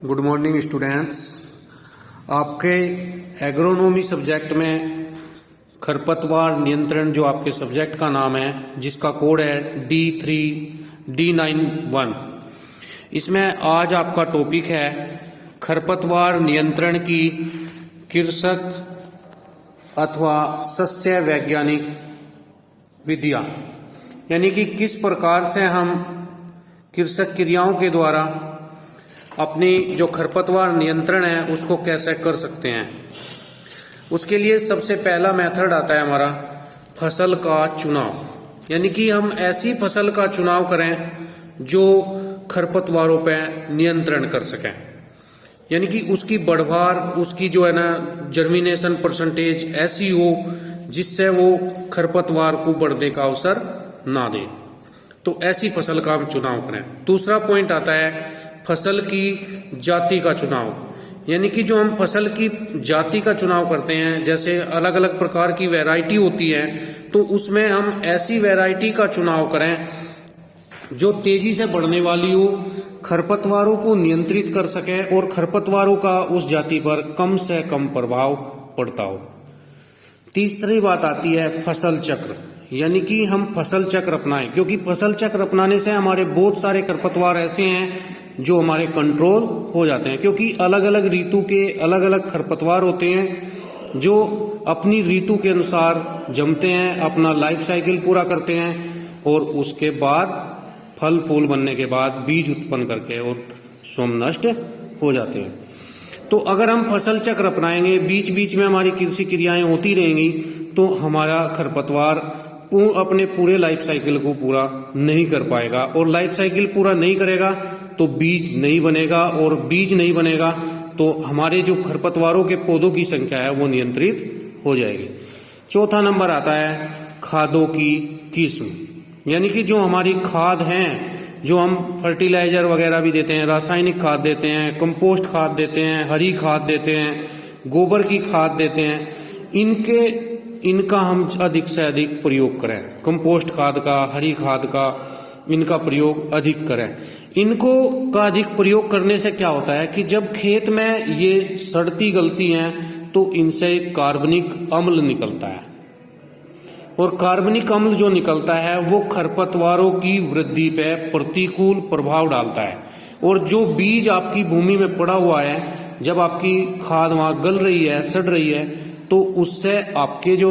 Good morning students. आपके agronomy subject में खरपतवार नियंत्रण जो आपके सब्जेक्ट का नाम है, जिसका कोड है D3D91, इसमें आज आपका टॉपिक है खरपतवार नियंत्रण की कृषक अथवा सस्य वैज्ञानिक विधियां, यानी कि किस प्रकार से हम कृषक क्रियाओं के द्वारा अपनी जो खरपतवार नियंत्रण है उसको कैसे कर सकते हैं। उसके लिए सबसे पहला मेथड आता है हमारा फसल का चुनाव, यानी कि हम ऐसी फसल का चुनाव करें जो खरपतवारों पर नियंत्रण कर सकें, यानी कि उसकी बढ़वार, उसकी जो है ना जर्मिनेशन परसेंटेज ऐसी हो जिससे वो खरपतवार को बढ़ने का अवसर ना दे, तो ऐसी फसल का हम चुनाव करें। दूसरा पॉइंट आता है फसल की जाति का चुनाव, यानी कि जो हम फसल की जाति का चुनाव करते हैं, जैसे अलग अलग प्रकार की वैरायटी होती है, तो उसमें हम ऐसी वैरायटी का चुनाव करें जो तेजी से बढ़ने वाली हो, खरपतवारों को नियंत्रित कर सके और खरपतवारों का उस जाति पर कम से कम प्रभाव पड़ता हो। तीसरी बात आती है फसल चक्र, यानी कि हम फसल चक्र अपनाएं, क्योंकि फसल चक्र अपनाने से हमारे बहुत सारे खरपतवार ऐसे हैं जो हमारे कंट्रोल हो जाते हैं, क्योंकि अलग अलग ऋतु के अलग अलग खरपतवार होते हैं जो अपनी ऋतु के अनुसार जमते हैं, अपना लाइफ साइकिल पूरा करते हैं और उसके बाद फल फूल बनने के बाद बीज उत्पन्न करके और स्वयं नष्ट हो जाते हैं। तो अगर हम फसल चक्र अपनाएंगे, बीच बीच में हमारी कृषि क्रियाएं होती रहेंगी, तो हमारा खरपतवार अपने पूरे लाइफ साइकिल को पूरा नहीं कर पाएगा, और लाइफ साइकिल पूरा नहीं करेगा तो बीज नहीं बनेगा, और बीज नहीं बनेगा तो हमारे जो खरपतवारों के पौधों की संख्या है वो नियंत्रित हो जाएगी। चौथा नंबर आता है खादों की किस्म, यानी कि जो हमारी खाद हैं, जो हम फर्टिलाइजर वगैरह भी देते हैं, रासायनिक खाद देते हैं, कंपोस्ट खाद देते हैं, हरी खाद देते हैं, गोबर की खाद देते हैं, इनका हम अधिक से अधिक प्रयोग करें। कंपोस्ट खाद का, हरी खाद का, इनका प्रयोग अधिक करें। इनको का अधिक प्रयोग करने से क्या होता है कि जब खेत में ये सड़ती गलती हैं तो इनसे कार्बनिक अम्ल निकलता है, और कार्बनिक अम्ल जो निकलता है वो खरपतवारों की वृद्धि पे प्रतिकूल प्रभाव डालता है, और जो बीज आपकी भूमि में पड़ा हुआ है, जब आपकी खाद वहां गल रही है, सड़ रही है, तो उससे आपके जो